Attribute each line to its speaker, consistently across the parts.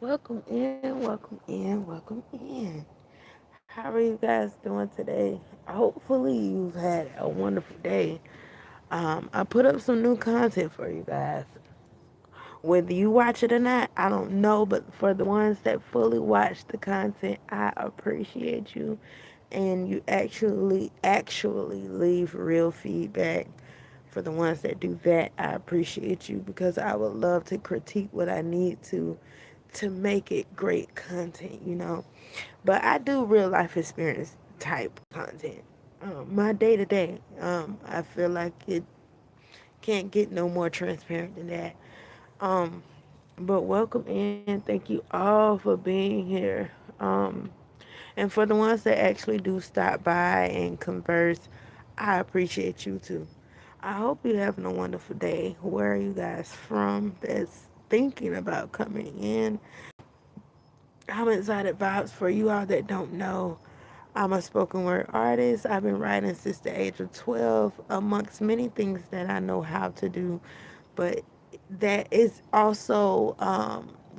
Speaker 1: Welcome in, welcome in, welcome in. How are you guys doing today? Hopefully, you've had a wonderful day. I put up some new content for you guys. Whether you watch it or not, I don't know, but for the ones that fully watch the content, I appreciate you. And you actually leave real feedback. For the ones that do that, I appreciate you because I would love to critique what I need to make it great content. But I do real life experience type content. My day to day, I feel like it can't get no more transparent than that. Um, but welcome in. Thank you all for being here. And for the ones that actually do stop by and converse, I appreciate you too. I hope you're having a wonderful day. Where are you guys from that's thinking about coming in? I'm excited vibes for you all that don't know. I'm a spoken word artist. I've been writing since the age of 12, amongst many things that I know how to do. But that is also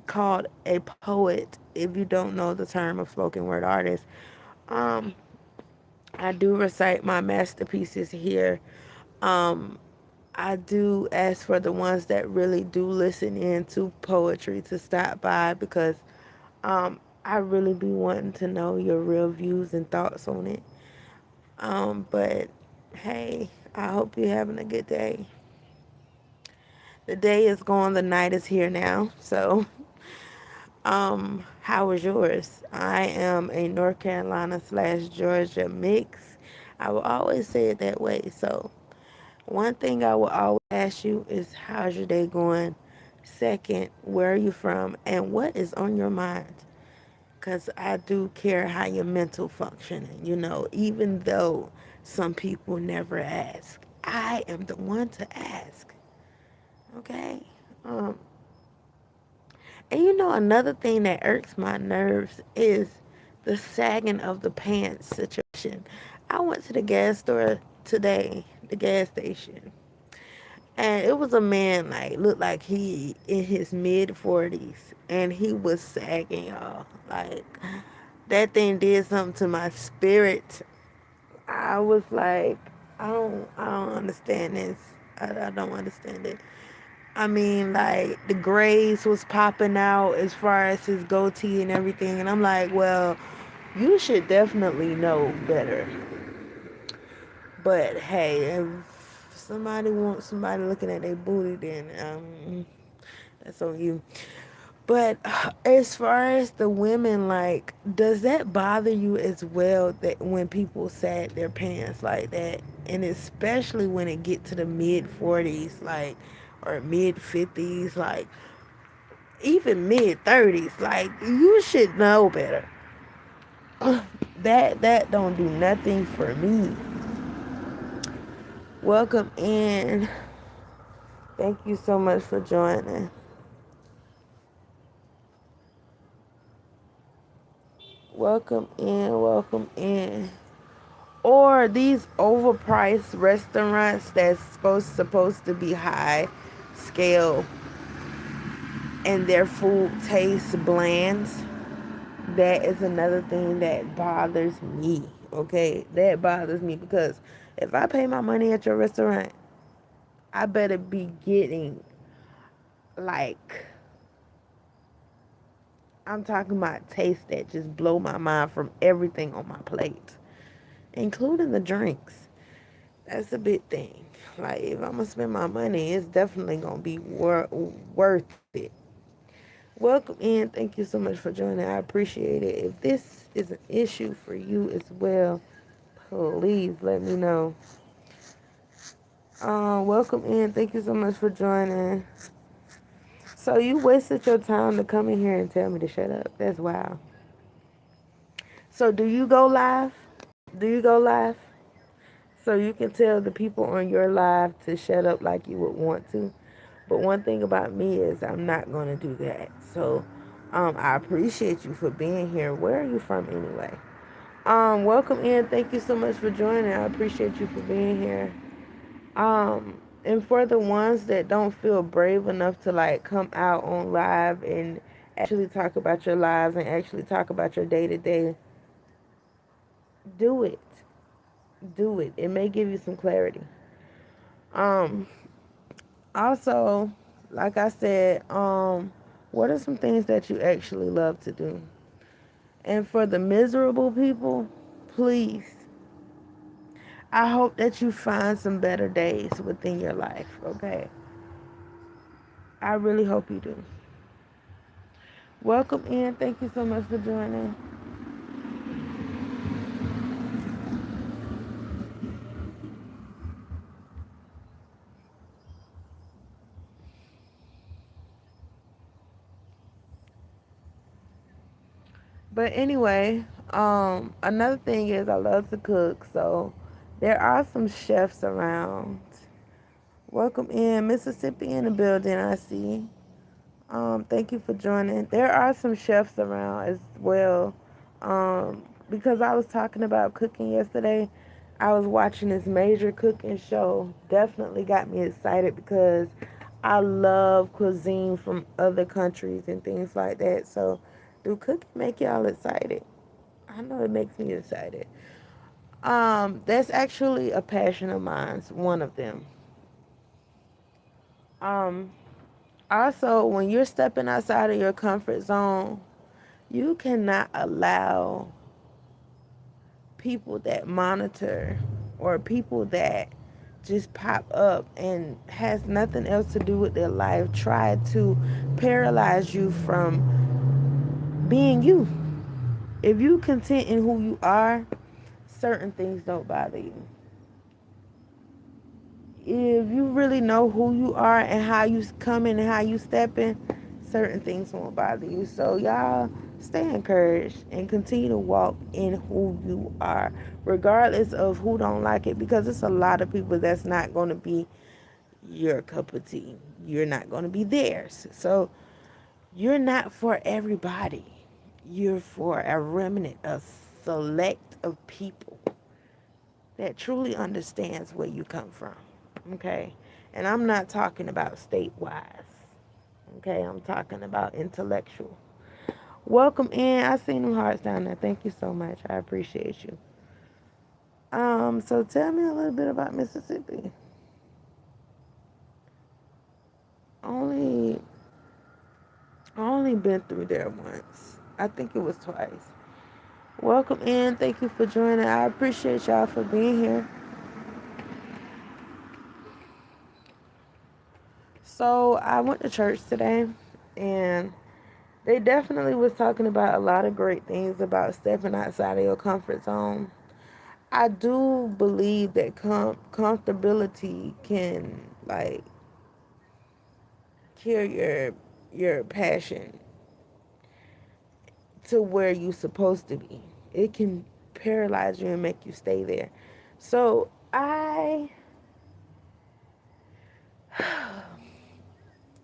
Speaker 1: called a poet, if you don't know the term of spoken word artist. Um, I do recite my masterpieces here. Um, I do ask for the ones that really do listen in to poetry to stop by because I really be wanting to know your real views and thoughts on it. But hey, I hope you're having a good day. The day is gone, the night is here now. So, how was yours? I am a North Carolina / Georgia mix. I will always say it that way. So, one thing I will always ask you is, how's your day going? Second, where are you from? And what is on your mind? Because I do care how your mental functioning, even though some people never ask. I am the one to ask, okay? Um, and another thing that irks my nerves is the sagging of the pants situation. I went to the gas store today, the gas station, and it was a man, like, looked like he in his mid 40s, and he was sagging, y'all. Like, that thing did something to my spirit. I was like, I don't understand this. I don't understand it. I mean, like, the grays was popping out as far as his goatee and everything, and I'm like, well, you should definitely know better. But hey, if somebody wants somebody looking at their booty, then that's on you. But as far as the women, like, does that bother you as well, that when people sag their pants like that, and especially when it get to the mid 40s, like, or mid 50s, like, even mid 30s, like, you should know better. That don't do nothing for me. Welcome in. Thank you so much for joining. Welcome in. Welcome in. Or these overpriced restaurants that's supposed to be high scale and their food tastes bland. That is another thing that bothers me. Okay, that bothers me because if I pay my money at your restaurant, I better be getting, like, I'm talking about taste that just blow my mind from everything on my plate, including the drinks. That's a big thing. Like, if I'm gonna spend my money, it's definitely gonna be worth it. Welcome in. Thank you so much for joining. I appreciate it. If this is an issue for you as well, please let me know. Welcome in. Thank you so much for joining. So you wasted your time to come in here and tell me to shut up. That's wild. So do you go live? Do you go live? So you can tell the people on your live to shut up like you would want to. But one thing about me is I'm not going to do that. So I appreciate you for being here. Where are you from anyway? Welcome in. Thank you so much for joining. I appreciate you for being here. And for the ones that don't feel brave enough to, like, come out on live and actually talk about your lives and actually talk about your day to day, do it. Do it. It may give you some clarity. Um, Also, like I said, what are some things that you actually love to do? And for the miserable people, please, I hope that you find some better days within your life, okay? I really hope you do. Welcome in. Thank you so much for joining. But anyway, another thing is I love to cook, so there are some chefs around. Welcome in, Mississippi in the building, I see. Thank you for joining. There are some chefs around as well. Because I was talking about cooking yesterday, I was watching this major cooking show. Definitely got me excited because I love cuisine from other countries and things like that. So, do cooking make y'all excited? I know it makes me excited. That's actually a passion of mine. One of them. Um, Also, when you're stepping outside of your comfort zone, you cannot allow people that monitor or people that just pop up and has nothing else to do with their life try to paralyze you from being you. If you content in who you are, certain things don't bother you. If you really know who you are and how you come in and how you step in, certain things won't bother you. So y'all stay encouraged and continue to walk in who you are, regardless of who don't like it, because it's a lot of people that's not going to be your cup of tea. You're not going to be theirs. So you're not for everybody. You're for a remnant, a select of people that truly understands where you come from. Okay? And I'm not talking about state-wise. Okay? I'm talking about intellectual. Welcome in. I seen them hearts down there. Thank you so much. I appreciate you. So tell me a little bit about Mississippi. Only I only been through there once. I think it was twice. Welcome in. Thank you for joining. I appreciate y'all for being here. So I went to church today, and they definitely was talking about a lot of great things about stepping outside of your comfort zone. I do believe that comfortability can like kill your passion to where you're supposed to be. It can paralyze you and make you stay there. So I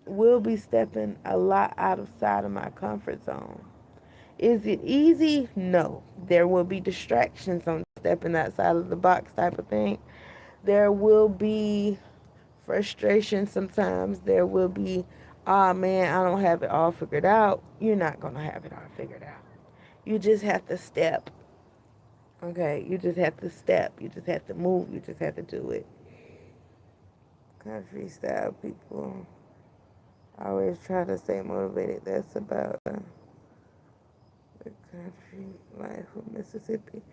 Speaker 1: will be stepping a lot outside of my comfort zone. Is it easy? No. There will be distractions on stepping outside of the box type of thing. There will be frustration sometimes. There will be, oh man, I don't have it all figured out. You're not going to have it all figured out. You just have to step. Okay? You just have to step. You just have to move. You just have to do it. Country style people always try to stay motivated. That's about the country life of Mississippi.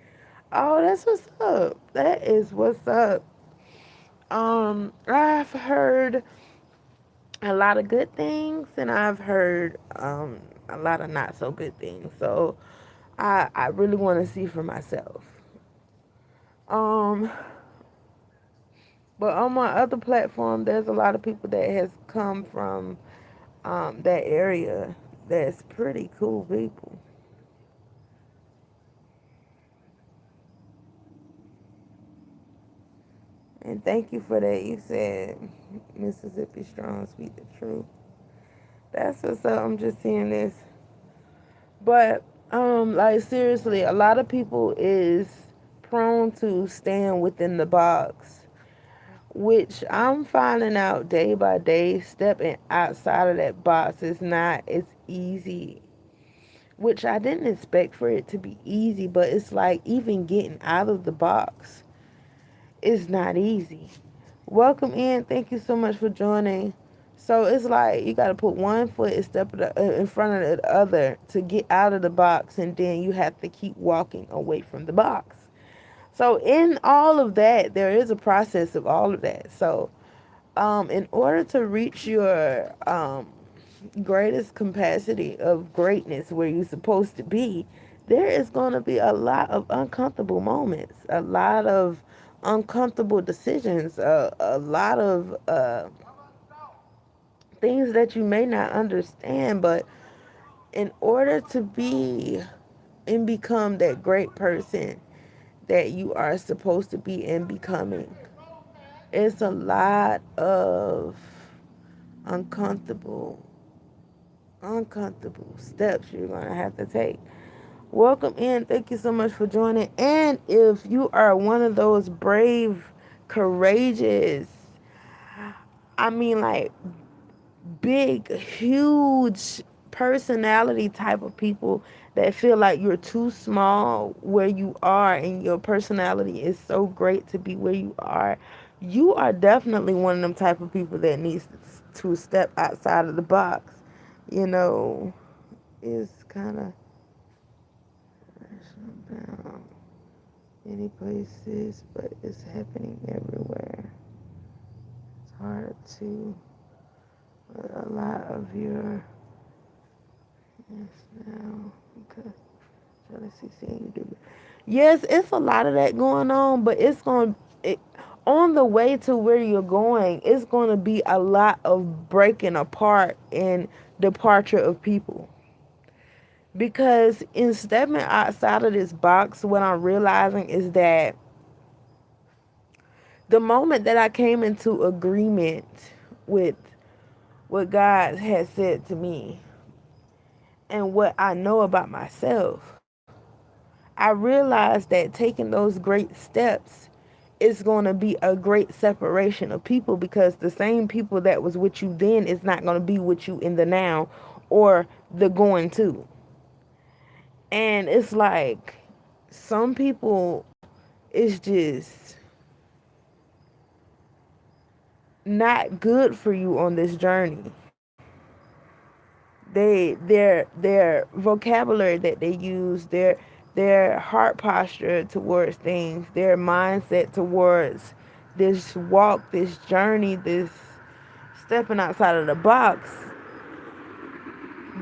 Speaker 1: Oh, that's what's up. That is what's up. I've heard a lot of good things, and I've heard a lot of not so good things. So I really want to see for myself. Um, but on my other platform, there's a lot of people that has come from that area. That's pretty cool people. And thank you for that. You said Mississippi strong, speak the truth. That's what's up. I'm just seeing this. But like seriously, a lot of people is prone to staying within the box which I'm finding out day by day, stepping outside of that box is not as easy, which I didn't expect for it to be easy, but it's like even getting out of the box is not easy. Welcome in. Thank you so much for joining. So it's like you got to put one foot and step in front of the other to get out of the box, and then you have to keep walking away from the box. So in all of that, there is a process of all of that. So in order to reach your greatest capacity of greatness where you're supposed to be, there is going to be a lot of uncomfortable moments, a lot of uncomfortable decisions, a lot of things that you may not understand. But in order to be and become that great person that you are supposed to be and becoming, it's a lot of uncomfortable steps you're going to have to take. Welcome in. Thank you so much for joining. And if you are one of those brave, courageous, I mean, like big, huge personality type of people that feel like you're too small where you are and your personality is so great to be where you are definitely one of them type of people that needs to step outside of the box. You know, it's kind of down many places, but it's happening everywhere. It's hard to a lot of your yes now because jealousy seeing you do. Yes, it's a lot of that going on, but on the way to where you're going, it's going to be a lot of breaking apart and departure of people. Because in stepping outside of this box, what I'm realizing is that the moment that I came into agreement with what God has said to me and what I know about myself, I realized that taking those great steps is going to be a great separation of people, because the same people that was with you then is not going to be with you in the now or the going to. And it's like some people, it's just not good for you on this journey. Their vocabulary that they use, their heart posture towards things, their mindset towards this walk, this journey, this stepping outside of the box,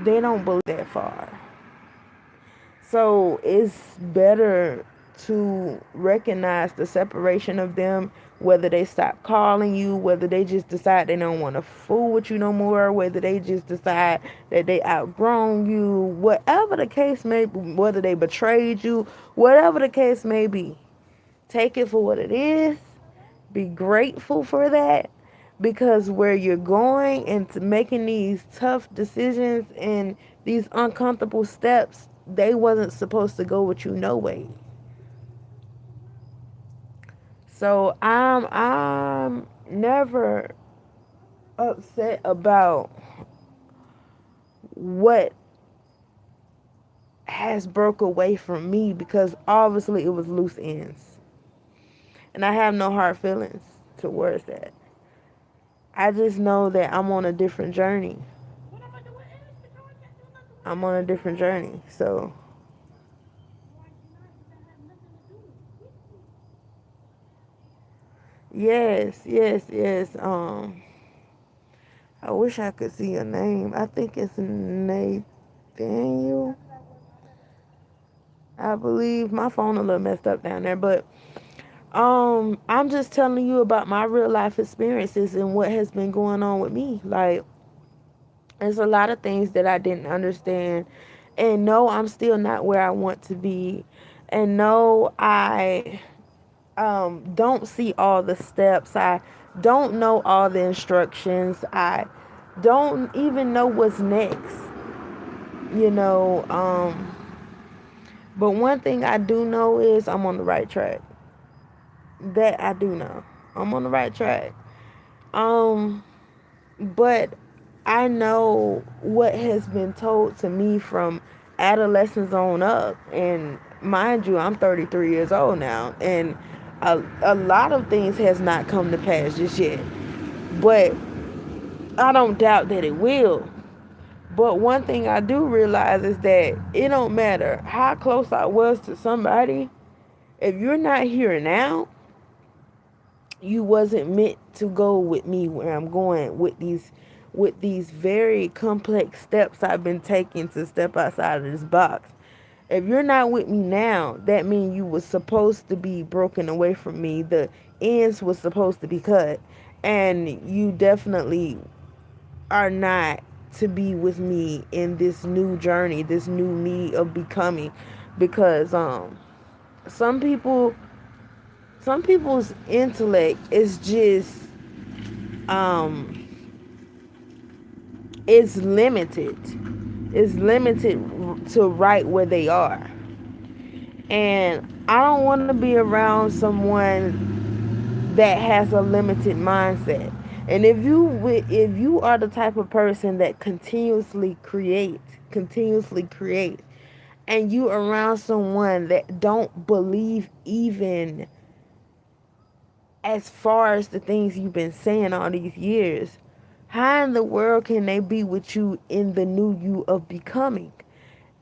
Speaker 1: they don't believe that far. So it's better to recognize the separation of them, whether they stop calling you, whether they just decide they don't want to fool with you no more, whether they just decide that they outgrown you, whatever the case may be, whether they betrayed you, whatever the case may be. Take it for what it is. Be grateful for that, because where you're going and to making these tough decisions and these uncomfortable steps, they wasn't supposed to go with you no way. So I'm never upset about what has broke away from me, because obviously it was loose ends. And I have no hard feelings towards that. I just know that I'm on a different journey. I'm on a different journey. So yes, yes, yes. I wish I could see your name. I think it's Nathaniel. I believe my phone a little messed up down there, but I'm just telling you about my real life experiences and what has been going on with me. Like, there's a lot of things that I didn't understand, and no, I'm still not where I want to be, and no, I don't see all the steps. I don't know all the instructions. I don't even know what's next. You know, but one thing I do know is I'm on the right track. That I do know. I'm on the right track. Um, but I know what has been told to me from adolescence on up. And mind you, I'm 33 years old now. And a lot of things has not come to pass just yet. But I don't doubt that it will. But one thing I do realize is that it don't matter how close I was to somebody. If you're not here now, you wasn't meant to go with me where I'm going with these very complex steps I've been taking to step outside of this box. If you're not with me now, that means you was supposed to be broken away from me. The ends was supposed to be cut. And you definitely are not to be with me in this new journey, this new need of becoming. Because some people some people's intellect is just um it's limited. It's limited to right where they are. And I don't want to be around someone that has a limited mindset. And if you are the type of person that continuously create, and you around someone that don't believe even as far as the things you've been saying all these years, how in the world can they be with you in the new you of becoming?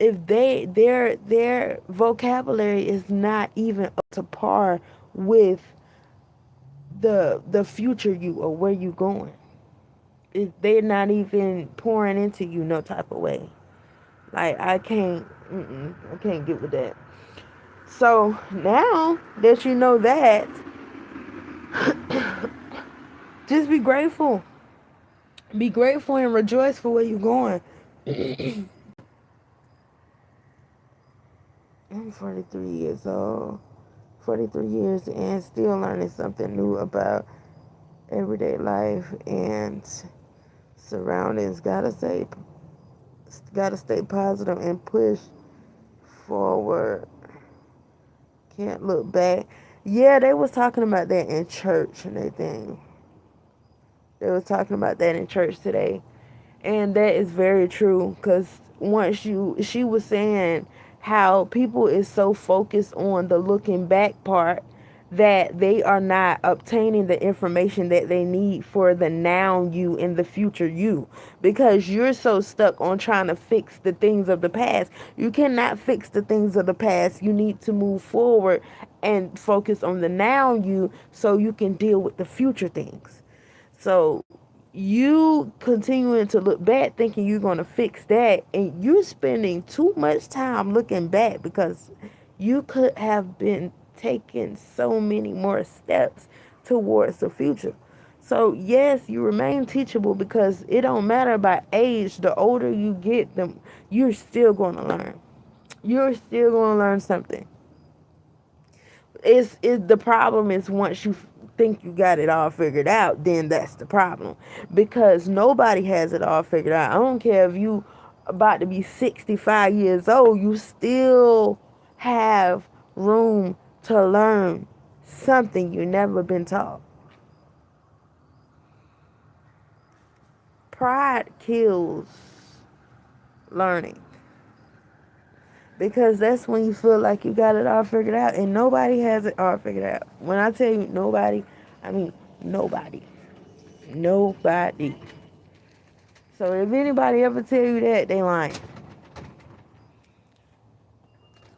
Speaker 1: If their vocabulary is not even up to par with the future you or where you going. If they're not even pouring into you no type of way. Like I can't get with that. So now that you know that, just be grateful. Be grateful and rejoice for where you're going. I'm 43 years old. 43 years and still learning something new about everyday life and surroundings. Gotta stay positive and push forward. Can't look back. Yeah, they was talking about that in church and everything. They was talking about that in church today. And that is very true because she was saying how people is so focused on the looking back part that they are not obtaining the information that they need for the now you and the future you, because you're so stuck on trying to fix the things of the past. You cannot fix the things of the past. You need to move forward and focus on the now you so you can deal with the future things. So you continuing to look back thinking you're going to fix that, and you're spending too much time looking back because you could have been taking so many more steps towards the future. So yes, you remain teachable because it don't matter about age. The older you get, you're still going to learn. You're still going to learn something. It's the problem is once you think you got it all figured out, then that's the problem, because nobody has it all figured out. I don't care if you about to be 65 years old, you still have room to learn something you never been taught. Pride kills learning, because that's when you feel like you got it all figured out, and nobody has it all figured out. When I tell you nobody, I mean nobody. Nobody. So if anybody ever tell you that, they lying.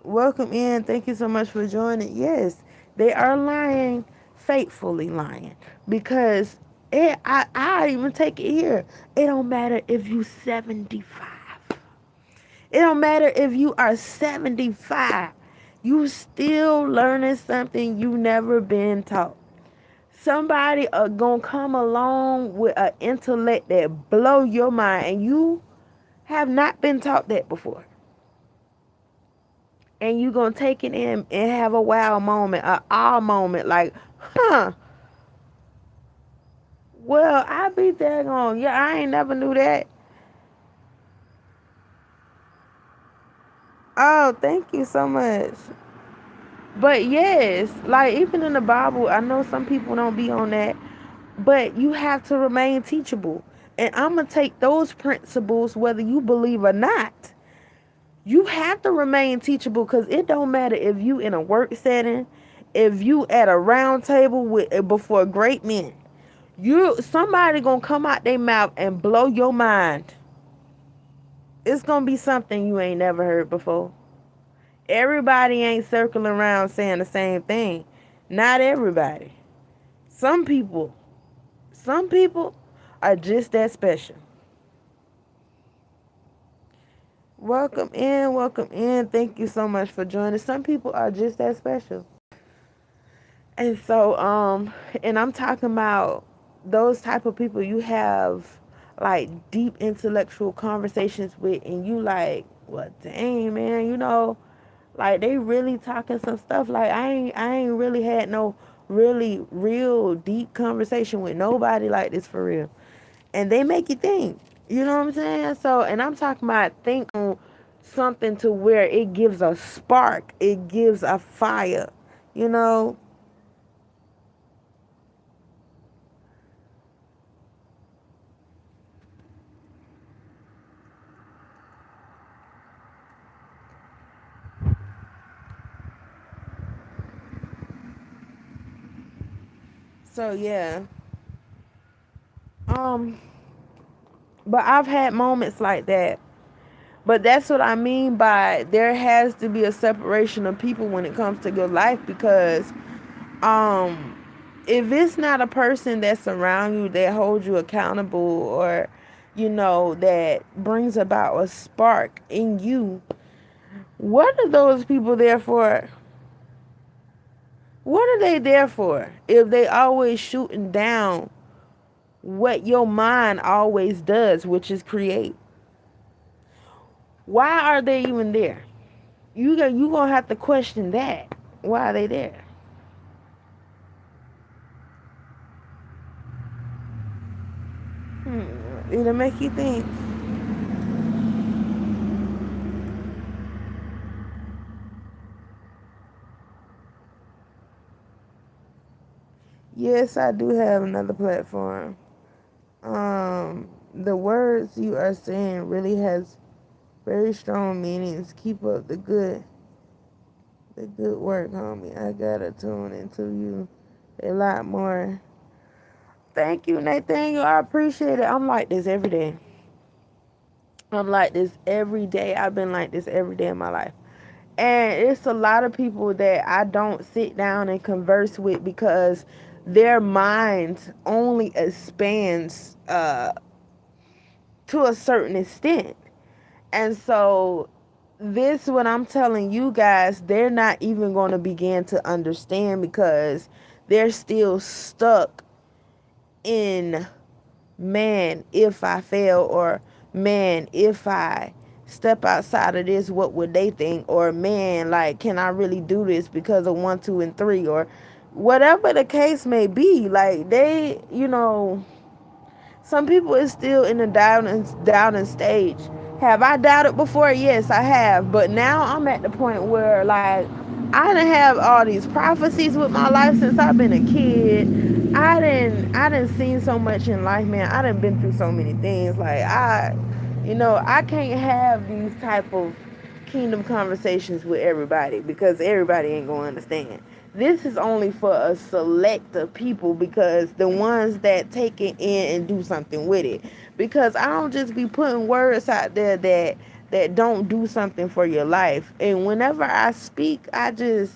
Speaker 1: Welcome in. Thank you so much for joining. Yes, they are lying, faithfully lying, because I even take it here. It don't matter if you 75. It don't matter if you are 75. You still learning something you never been taught. Somebody gonna come along with an intellect that blow your mind, and you have not been taught that before. And you gonna take it in and have a wow moment, a ah moment, like, huh? Well, I be daggone. Yeah, I ain't never knew that. Oh, thank you so much. But yes, like even in the Bible, I know some people don't be on that, but you have to remain teachable. And I'm going to take those principles whether you believe or not. You have to remain teachable because it don't matter if you in a work setting, if you at a round table with before great men. Somebody going to come out their mouth and blow your mind. It's going to be something you ain't never heard before. Everybody ain't circling around saying the same thing. Not everybody. Some people, some people are just that special. Welcome in, welcome in. Thank you so much for joining. Some people are just that special. And so, and I'm talking about those type of people you have like deep intellectual conversations with, and you like, well, dang, man, like they really talking some stuff. Like I ain't really had no really real deep conversation with nobody like this for real. And they make you think. You know what I'm saying? So, and I'm talking about think on something to where it gives a spark, it gives a fire, you know? So yeah. Um but I've had moments like that. But that's what I mean by there has to be a separation of people when it comes to your life because um if it's not a person that's around you that holds you accountable or that brings about a spark in you, what are those people there for? What are they there for if they always shooting down what your mind always does, which is create? Why are they even there? You gonna have to question that. Why are they there? It'll make you think. Yes, I do have another platform. The words you are saying really has very strong meanings. Keep up the good work, homie. I gotta tune into you a lot more. Thank you, Nathaniel. I appreciate it. I'm like this every day. I'm like this every day. I've been like this every day in my life. And it's a lot of people that I don't sit down and converse with because their mind only expands to a certain extent. And so this what I'm telling you guys, they're not even going to begin to understand because they're still stuck in, man, if I fail, or man, if I step outside of this, what would they think? Or man, like, can I really do this because of 1, 2, and 3, or whatever the case may be? Like they, some people is still in the doubting stage. Have I doubted before? Yes, I have. But now I'm at the point where like I didn't have all these prophecies with my life since I've been a kid. I didn't seen so much in life, man. I done been through so many things. Like I can't have these type of kingdom conversations with everybody because everybody ain't gonna understand. This is only for a select of people because the ones that take it in and do something with it. Because I don't just be putting words out there that don't do something for your life. And whenever I speak, I just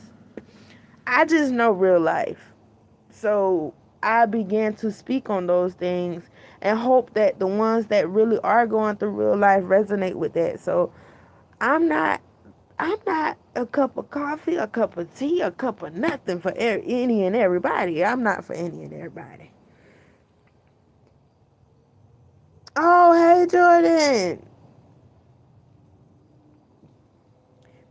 Speaker 1: know real life. So I began to speak on those things and hope that the ones that really are going through real life resonate with that. So I'm not I'm not a cup of coffee, a cup of tea, a cup of nothing for any and everybody. I'm not for any and everybody. Oh, hey, Jordan.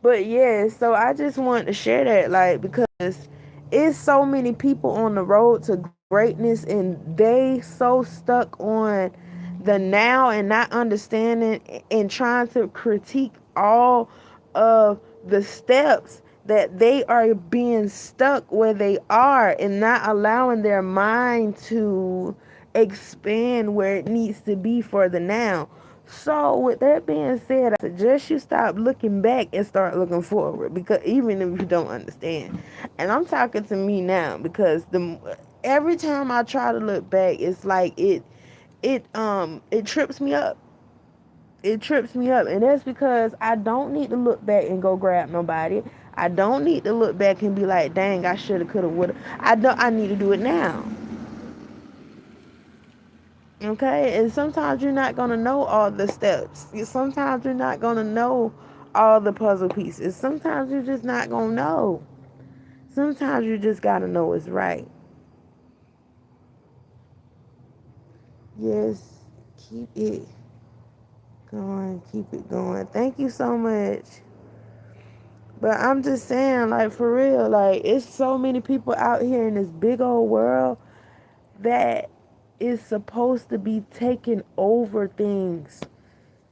Speaker 1: But yeah, so I just wanted to share that, like, because it's so many people on the road to greatness and they so stuck on the now and not understanding and trying to critique all of the steps that they are being stuck where they are and not allowing their mind to expand where it needs to be for the now. So with that being said, I suggest you stop looking back and start looking forward, because even if you don't understand, and I'm talking to me now, because the every time I try to look back, it's like it trips me up. It trips me up, and that's because I don't need to look back and go grab nobody. I don't need to look back and be like, dang, I shoulda, coulda, woulda. I need to do it now. Okay? And sometimes you're not gonna know all the steps. Sometimes you're not gonna know all the puzzle pieces. Sometimes you're just not gonna know. Sometimes you just gotta know it's right. Yes, keep it going, keep it going. Thank you so much. But I'm just saying, like, for real, like, it's so many people out here in this big old world that is supposed to be taking over things.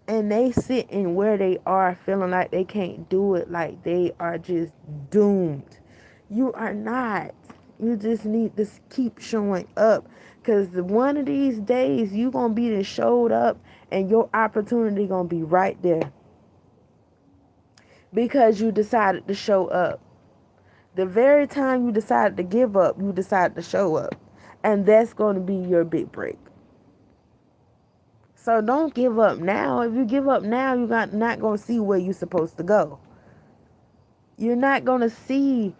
Speaker 1: And they sitting where they are feeling like they can't do it, like they are just doomed. You are not. You just need to keep showing up. Because one of these days, you going to be there showed up and your opportunity going to be right there. Because you decided to show up. The very time you decided to give up, you decided to show up. And that's going to be your big break. So don't give up now. If you give up now, you're not going to see where you're supposed to go. You're not going to see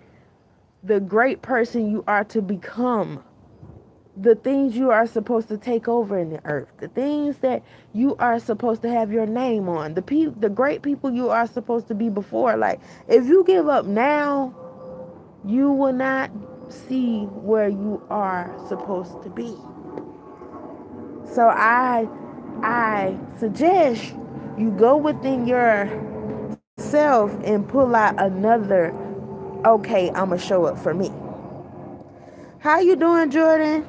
Speaker 1: the great person you are to become. The things you are supposed to take over in the earth. The things that you are supposed to have your name on. The great people you are supposed to be before. Like, if you give up now, you will not see where you are supposed to be. So I suggest you go within yourself and pull out another, okay, I'm going to show up for me. How you doing, Jordan?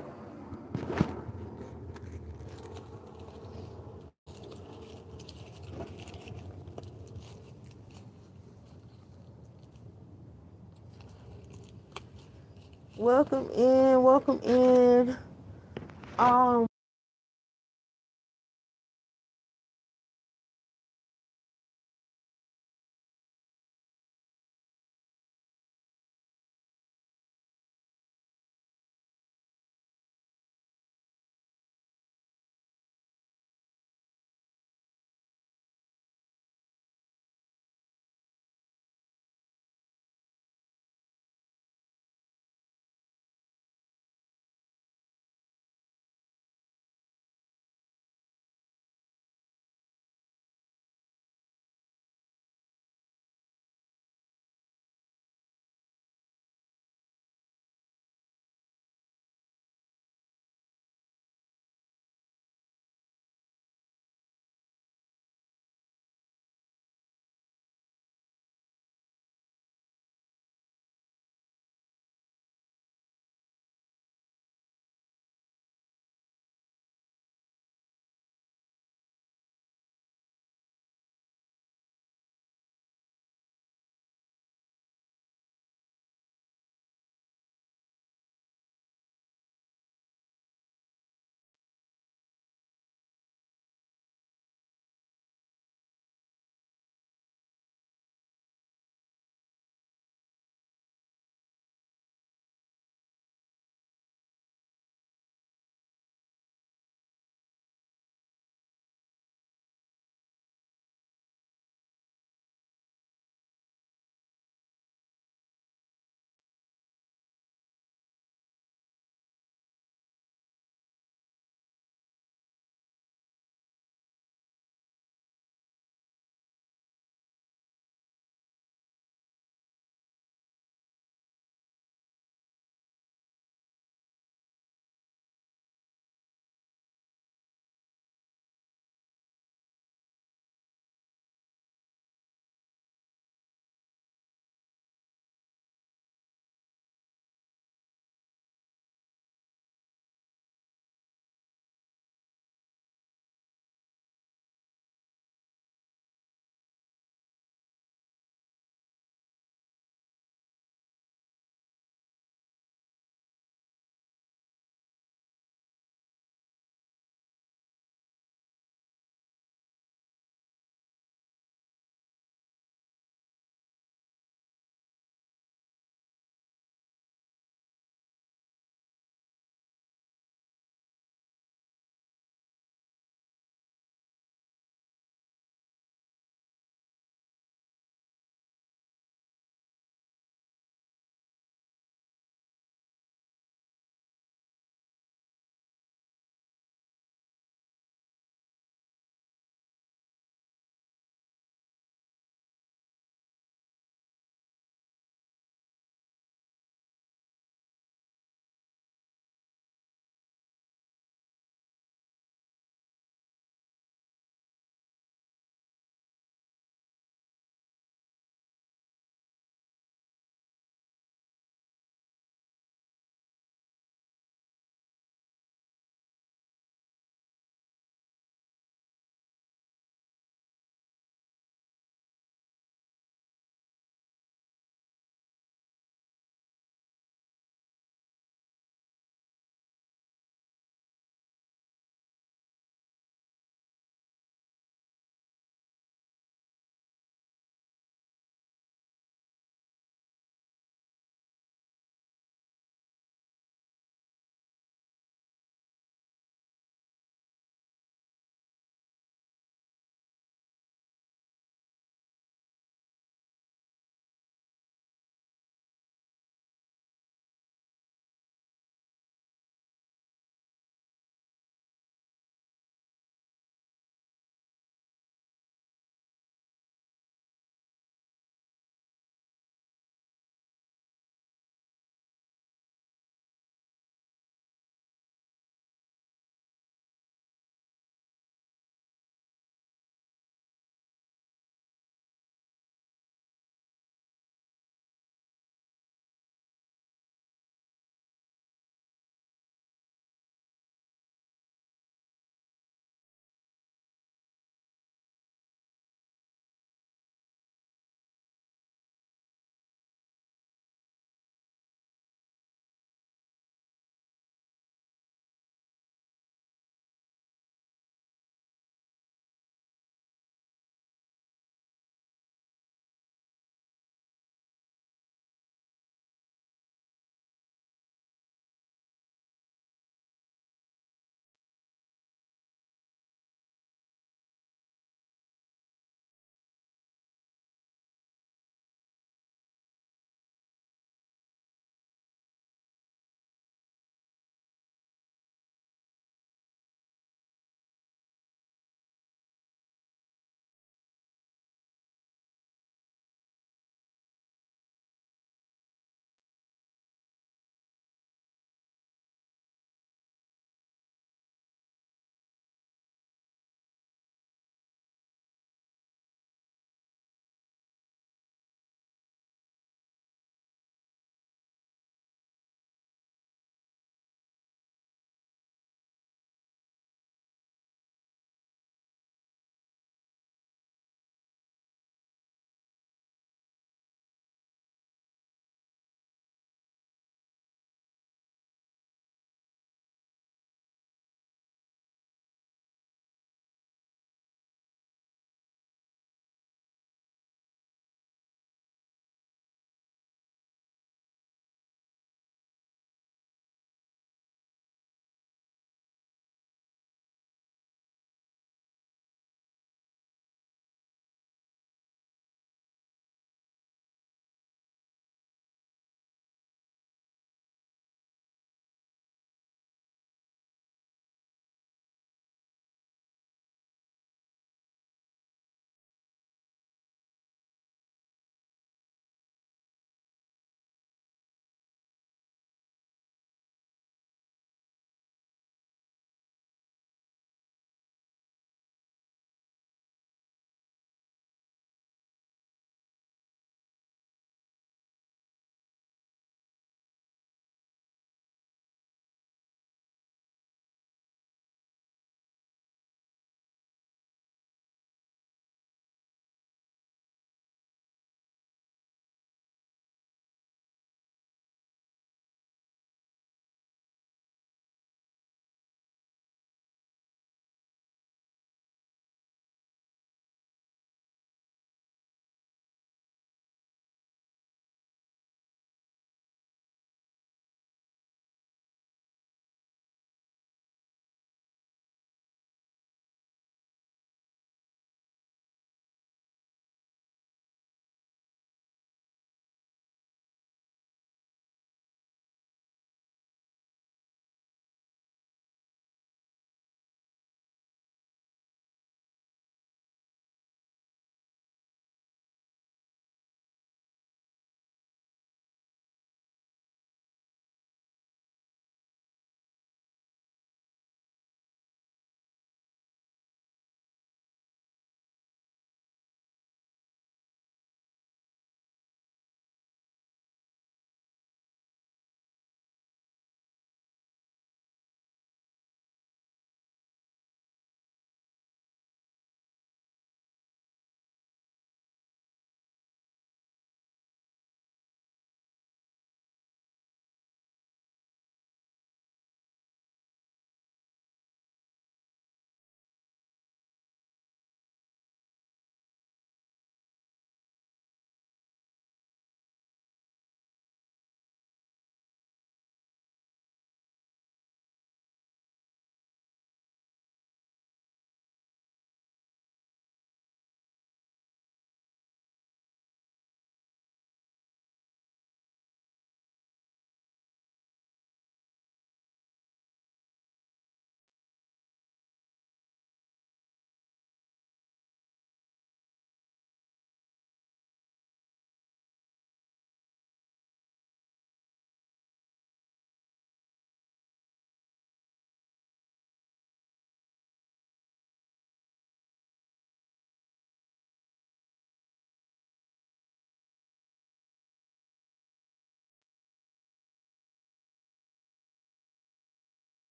Speaker 1: Welcome in, welcome in.